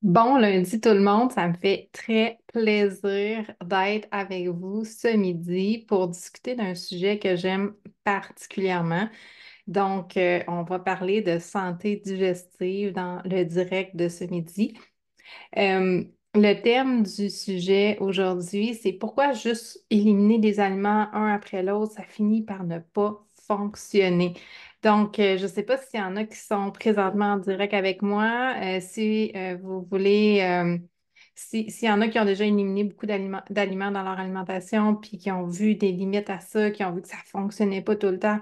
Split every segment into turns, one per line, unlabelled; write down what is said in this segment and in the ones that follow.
Bon lundi tout le monde, ça me fait très plaisir d'être avec vous ce midi pour discuter d'un sujet que j'aime particulièrement. Donc, on va parler de santé digestive dans le direct de ce midi. Le thème du sujet aujourd'hui, c'est pourquoi juste éliminer des aliments un après l'autre, ça finit par ne pas fonctionner. Donc, je ne sais pas s'il y en a qui sont présentement en direct avec moi. Si vous voulez, s'il y en a qui ont déjà éliminé beaucoup d'aliments dans leur alimentation, puis qui ont vu des limites à ça, qui ont vu que ça ne fonctionnait pas tout le temps,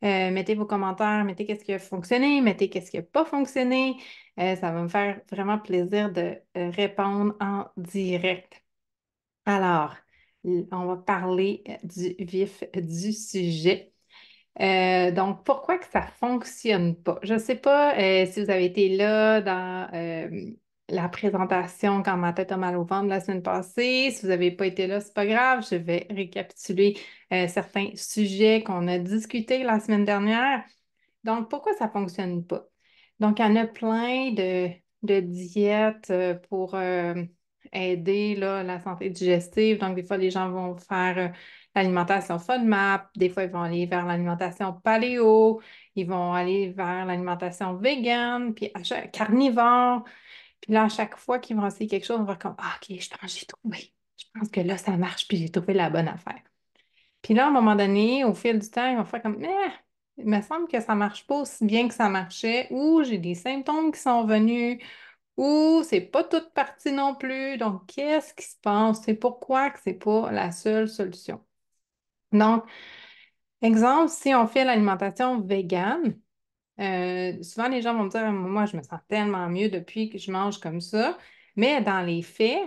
mettez vos commentaires, mettez qu'est-ce qui a fonctionné, mettez qu'est-ce qui n'a pas fonctionné. Ça va me faire vraiment plaisir de répondre en direct. Alors, on va parler du vif du sujet. Donc, pourquoi que ça ne fonctionne pas? Je ne sais pas si vous avez été là dans la présentation quand ma tête a mal au ventre la semaine passée. Si vous n'avez pas été là, c'est pas grave. Je vais récapituler certains sujets qu'on a discutés la semaine dernière. Donc, pourquoi ça ne fonctionne pas? Donc, il y en a plein de diètes pour aider là, la santé digestive. Donc, des fois, les gens vont faire l'alimentation FODMAP, des fois, ils vont aller vers l'alimentation paléo, ils vont aller vers l'alimentation végane, puis carnivore. Puis là, à chaque fois qu'ils vont essayer quelque chose, on va comme, ah, OK, je pense que j'ai trouvé. Je pense que là, ça marche, puis j'ai trouvé la bonne affaire. Puis là, à un moment donné, au fil du temps, ils vont faire comme, il me semble que ça marche pas aussi bien que ça marchait, ou j'ai des symptômes qui sont venus, ou c'est pas toute partie non plus. Donc, qu'est-ce qui se passe? C'est pourquoi que c'est pas la seule solution. Donc, exemple, si on fait l'alimentation végane, souvent, les gens vont me dire, moi, je me sens tellement mieux depuis que je mange comme ça. Mais dans les faits,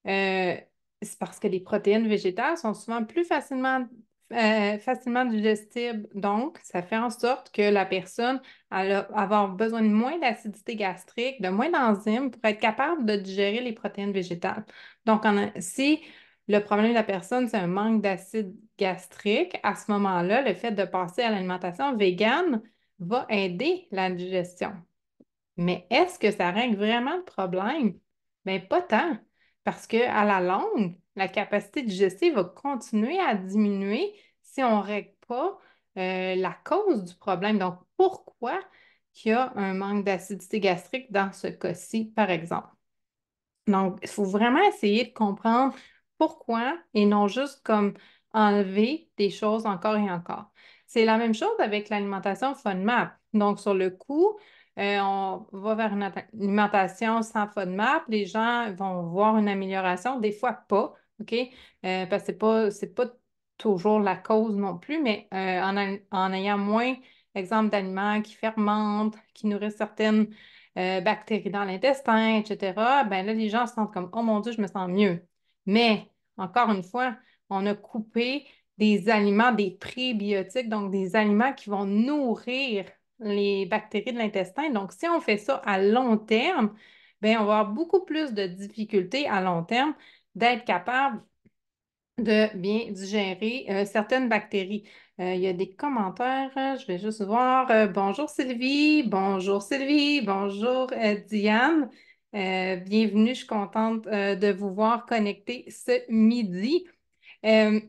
euh, c'est parce que les protéines végétales sont souvent plus facilement digestibles. Donc, ça fait en sorte que la personne va avoir besoin de moins d'acidité gastrique, de moins d'enzymes pour être capable de digérer les protéines végétales. Donc, si le problème de la personne, c'est un manque d'acide gastrique, à ce moment-là, le fait de passer à l'alimentation végane, va aider la digestion. Mais est-ce que ça règle vraiment le problème? Bien, pas tant, parce qu'à la longue, la capacité digestive va continuer à diminuer si on ne règle pas la cause du problème. Donc, pourquoi il y a un manque d'acidité gastrique dans ce cas-ci, par exemple? Donc, il faut vraiment essayer de comprendre pourquoi et non juste comme enlever des choses encore et encore. C'est la même chose avec l'alimentation FODMAP. Donc, sur le coup, on va vers une alimentation sans FODMAP. Les gens vont voir une amélioration, des fois pas, OK? Parce que c'est pas toujours la cause non plus, mais en ayant moins, exemple, d'aliments qui fermentent, qui nourrissent certaines bactéries dans l'intestin, etc., ben là, les gens se sentent comme, oh mon Dieu, je me sens mieux. Mais, encore une fois, on a coupé des aliments, des prébiotiques, donc des aliments qui vont nourrir les bactéries de l'intestin. Donc, si on fait ça à long terme, ben, on va avoir beaucoup plus de difficultés à long terme d'être capable de bien digérer certaines bactéries. Il y a des commentaires, je vais juste voir. Bonjour Sylvie, bonjour Diane. Bienvenue, je suis contente de vous voir connecter ce midi. Euh,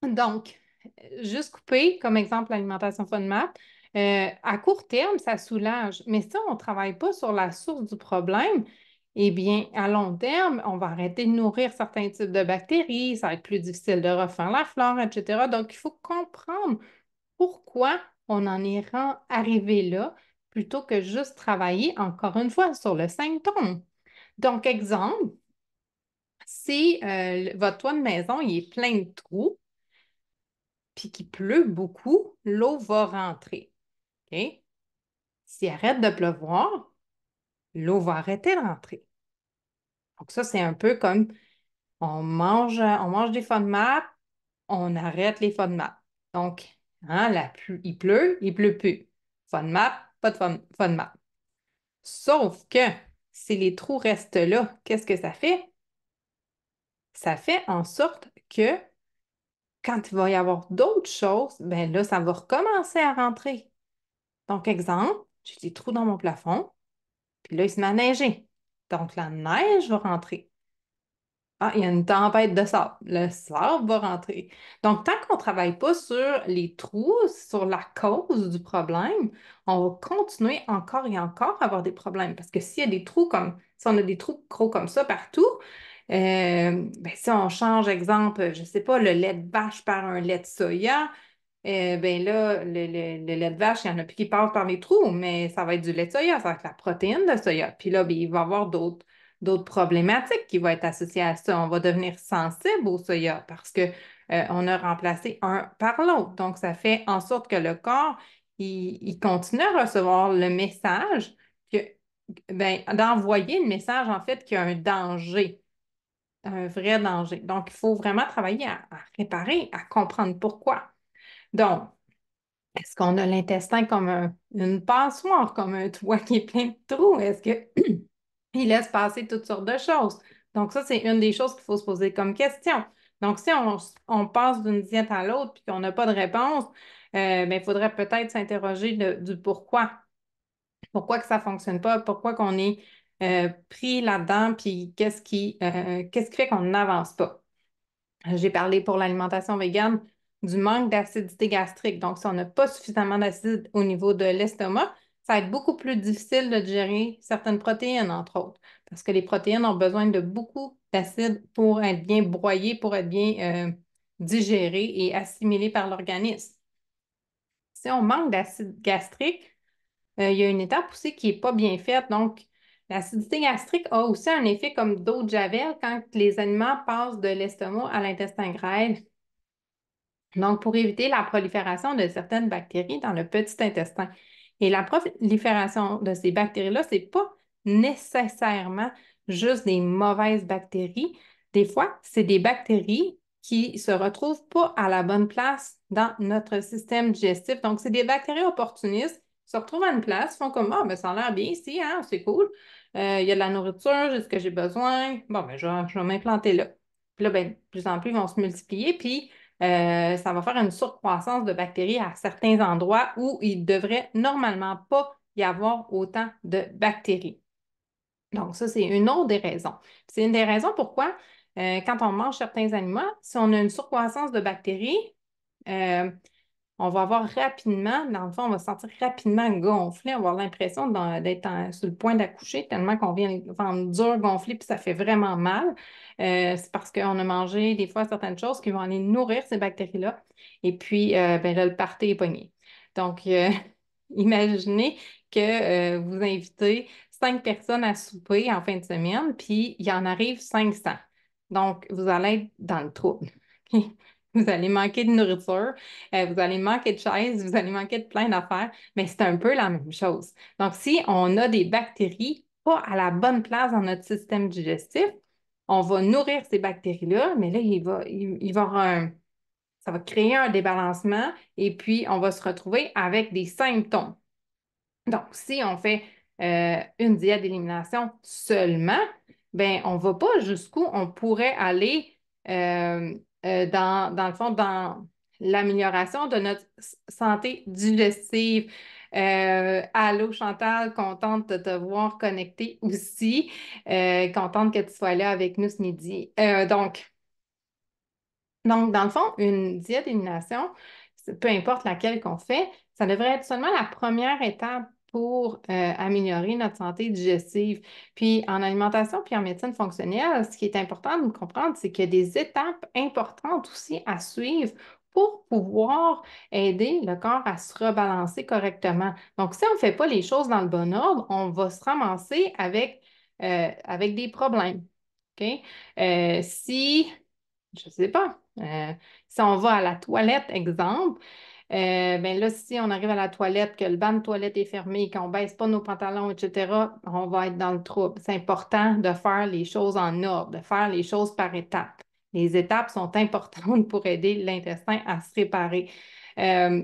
donc, juste couper, comme exemple, l'alimentation FODMAP, à court terme, ça soulage. Mais si on ne travaille pas sur la source du problème, eh bien, à long terme, on va arrêter de nourrir certains types de bactéries, ça va être plus difficile de refaire la flore, etc. Donc, il faut comprendre pourquoi on en est arrivé là plutôt que juste travailler, encore une fois, sur le symptôme. Donc, exemple, si votre toit de maison il est plein de trous, puis qu'il pleut beaucoup, l'eau va rentrer. OK? S'il arrête de pleuvoir, l'eau va arrêter de rentrer. Donc ça, c'est un peu comme on mange des FODMAP, on arrête les FODMAP. Donc, hein, il pleut plus. FODMAP, pas de FODMAP. Sauf que si les trous restent là, qu'est-ce que ça fait? Ça fait en sorte que quand il va y avoir d'autres choses, ben là, ça va recommencer à rentrer. Donc, exemple, j'ai des trous dans mon plafond, puis là, il se met à neiger. Donc, la neige va rentrer. Ah, il y a une tempête de sable. Le sable va rentrer. Donc, tant qu'on ne travaille pas sur les trous, sur la cause du problème, on va continuer encore et encore à avoir des problèmes. Parce que s'il y a des trous comme, si on a des trous gros comme ça partout, ben, si on change, exemple, je ne sais pas, le lait de vache par un lait de soya, ben là, le lait de vache, il y en a plus qui passent par les trous, mais ça va être du lait de soya, ça va être la protéine de soya. Puis là, ben, il va y avoir d'autres problématiques qui vont être associées à ça. On va devenir sensible au soya parce que, on a remplacé un par l'autre. Donc, ça fait en sorte que le corps, il continue à recevoir le message que, ben, d'envoyer le message, en fait, qu'il y a un danger, un vrai danger. Donc, il faut vraiment travailler à réparer, à comprendre pourquoi. Donc, est-ce qu'on a l'intestin comme une passoire, comme un toit qui est plein de trous? Est-ce que il laisse passer toutes sortes de choses? Donc, ça, c'est une des choses qu'il faut se poser comme question. Donc, si on passe d'une diète à l'autre et qu'on n'a pas de réponse, ben, il faudrait peut-être s'interroger du pourquoi. Pourquoi que ça ne fonctionne pas? Pourquoi qu'on est pris là-dedans? Puis qu'est-ce qui fait qu'on n'avance pas? J'ai parlé pour l'alimentation végane du manque d'acidité gastrique. Donc, si on n'a pas suffisamment d'acide au niveau de l'estomac, ça va être beaucoup plus difficile de digérer certaines protéines, entre autres, parce que les protéines ont besoin de beaucoup d'acide pour être bien broyées, pour être bien digérées et assimilées par l'organisme. Si on manque d'acide gastrique, il y a une étape aussi qui n'est pas bien faite. Donc, l'acidité gastrique a aussi un effet comme d'eau de javel quand les aliments passent de l'estomac à l'intestin grêle. Donc, pour éviter la prolifération de certaines bactéries dans le petit intestin. Et la prolifération de ces bactéries-là, ce n'est pas nécessairement juste des mauvaises bactéries. Des fois, c'est des bactéries qui ne se retrouvent pas à la bonne place dans notre système digestif. Donc, c'est des bactéries opportunistes qui se retrouvent à une place, font comme, ah, ben, ça a l'air bien ici, hein, c'est cool. Il y a de la nourriture, j'ai ce que j'ai besoin. Bon, ben, je vais m'implanter là. Puis là, ben, de plus en plus, ils vont se multiplier. Puis, ça va faire une surcroissance de bactéries à certains endroits où il ne devrait normalement pas y avoir autant de bactéries. Donc, ça, c'est une autre des raisons. C'est une des raisons pourquoi, quand on mange certains aliments, si on a une surcroissance de bactéries, euh, on va avoir rapidement, dans le fond, on va se sentir rapidement gonflé, on va avoir l'impression d'être sur le point d'accoucher tellement qu'on vient le ventre dur, gonflé, puis ça fait vraiment mal. C'est parce qu'on a mangé des fois certaines choses qui vont aller nourrir ces bactéries-là. Et puis, ben là, le party est pogné. Donc, imaginez que vous invitez 5 personnes à souper en fin de semaine, puis il y en arrive 500. Donc, vous allez être dans le trouble. Vous allez manquer de nourriture, vous allez manquer de chaises, vous allez manquer de plein d'affaires, mais c'est un peu la même chose. Donc, si on a des bactéries pas à la bonne place dans notre système digestif, on va nourrir ces bactéries-là, mais là, il va y avoir ça va créer un débalancement et puis on va se retrouver avec des symptômes. Donc, si on fait une diète d'élimination seulement, ben, on ne va pas jusqu'où on pourrait aller dans le fond, dans l'amélioration de notre santé digestive. Allô Chantal, contente de te voir connectée aussi. Contente que tu sois là avec nous ce midi. Donc, dans le fond, une diète d'élimination, peu importe laquelle qu'on fait, ça devrait être seulement la première étape pour améliorer notre santé digestive. Puis en alimentation, puis en médecine fonctionnelle, ce qui est important de comprendre, c'est qu'il y a des étapes importantes aussi à suivre pour pouvoir aider le corps à se rebalancer correctement. Donc, si on ne fait pas les choses dans le bon ordre, on va se ramasser avec des problèmes. OK? Si je sais pas. Si on va à la toilette, exemple, ben là, si on arrive à la toilette, que le banc de toilette est fermé, qu'on ne baisse pas nos pantalons, etc., on va être dans le trouble. C'est important de faire les choses en ordre, de faire les choses par étapes. Les étapes sont importantes pour aider l'intestin à se réparer.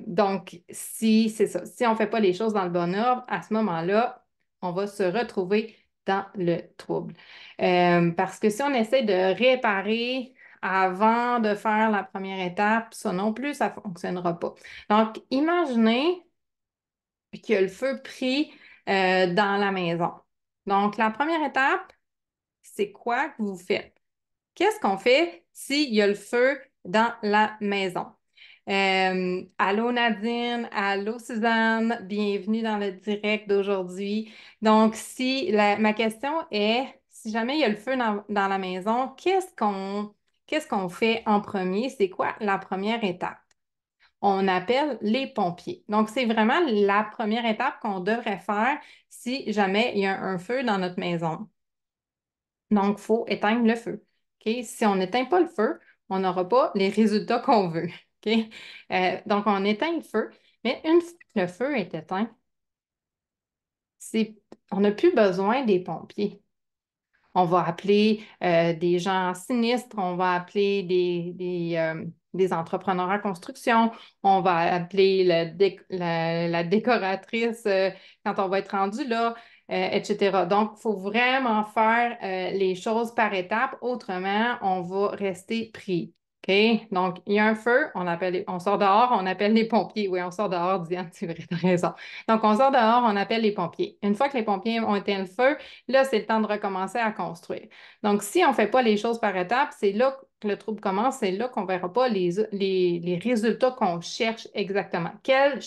Donc, si c'est ça, si on ne fait pas les choses dans le bon ordre, à ce moment-là, on va se retrouver dans le trouble. Parce que si on essaie de réparer avant de faire la première étape, ça non plus, ça ne fonctionnera pas. Donc, imaginez qu'il y a le feu pris dans la maison. Donc, la première étape, c'est quoi que vous faites? Qu'est-ce qu'on fait s'il y a le feu dans la maison? Allô Nadine, allô Suzanne, bienvenue dans le direct d'aujourd'hui. Donc, si ma question est, si jamais il y a le feu dans la maison, qu'est-ce qu'on fait en premier? C'est quoi la première étape? On appelle les pompiers. Donc, c'est vraiment la première étape qu'on devrait faire si jamais il y a un feu dans notre maison. Donc, il faut éteindre le feu. OK? Si on n'éteint pas le feu, on n'aura pas les résultats qu'on veut. OK? Donc, on éteint le feu, mais une fois que le feu est éteint, c'est, on n'a plus besoin des pompiers. On va appeler des gens sinistres, on va appeler des entrepreneurs en construction, on va appeler la décoratrice quand on va être rendu là, etc. Donc, il faut vraiment faire les choses par étapes, autrement, on va rester pris. OK? Donc, il y a un feu, on sort dehors, on appelle les pompiers. Oui, on sort dehors, Diane, c'est vrai, t'as raison. Donc, on sort dehors, on appelle les pompiers. Une fois que les pompiers ont éteint le feu, là, c'est le temps de recommencer à construire. Donc, si on ne fait pas les choses par étapes, c'est là que le trouble commence, c'est là qu'on ne verra pas les résultats qu'on cherche exactement. Quel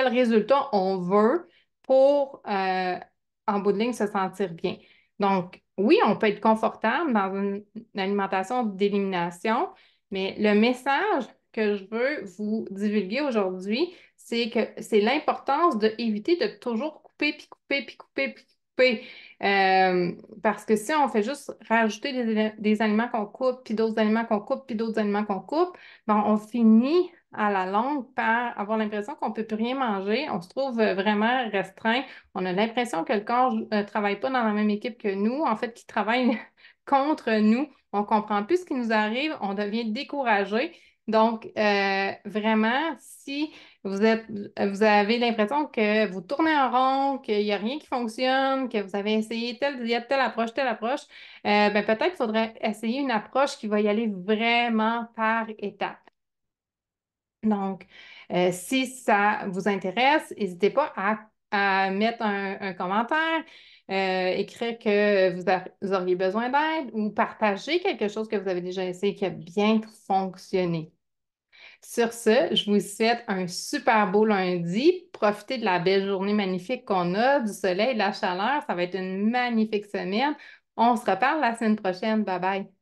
résultat on veut pour, en bout de ligne, se sentir bien. Donc, oui, on peut être confortable dans une alimentation d'élimination, mais le message que je veux vous divulguer aujourd'hui, c'est que c'est l'importance d'éviter de toujours couper, puis couper, puis couper, puis couper. Parce que si on fait juste rajouter des aliments qu'on coupe, puis d'autres aliments qu'on coupe, puis d'autres aliments qu'on coupe, ben, on finit à la longue par avoir l'impression qu'on ne peut plus rien manger. On se trouve vraiment restreint. On a l'impression que le corps ne travaille pas dans la même équipe que nous, en fait, qu'il travaille contre nous. On ne comprend plus ce qui nous arrive, on devient découragé. Donc, vraiment, si vous avez l'impression que vous tournez en rond, qu'il n'y a rien qui fonctionne, que vous avez essayé telle diète, telle approche, ben peut-être qu'il faudrait essayer une approche qui va y aller vraiment par étapes. Donc, si ça vous intéresse, n'hésitez pas à mettre un commentaire, écrire que vous auriez besoin d'aide ou partager quelque chose que vous avez déjà essayé qui a bien fonctionné. Sur ce, je vous souhaite un super beau lundi. Profitez de la belle journée magnifique qu'on a, du soleil, de la chaleur. Ça va être une magnifique semaine. On se reparle la semaine prochaine. Bye bye.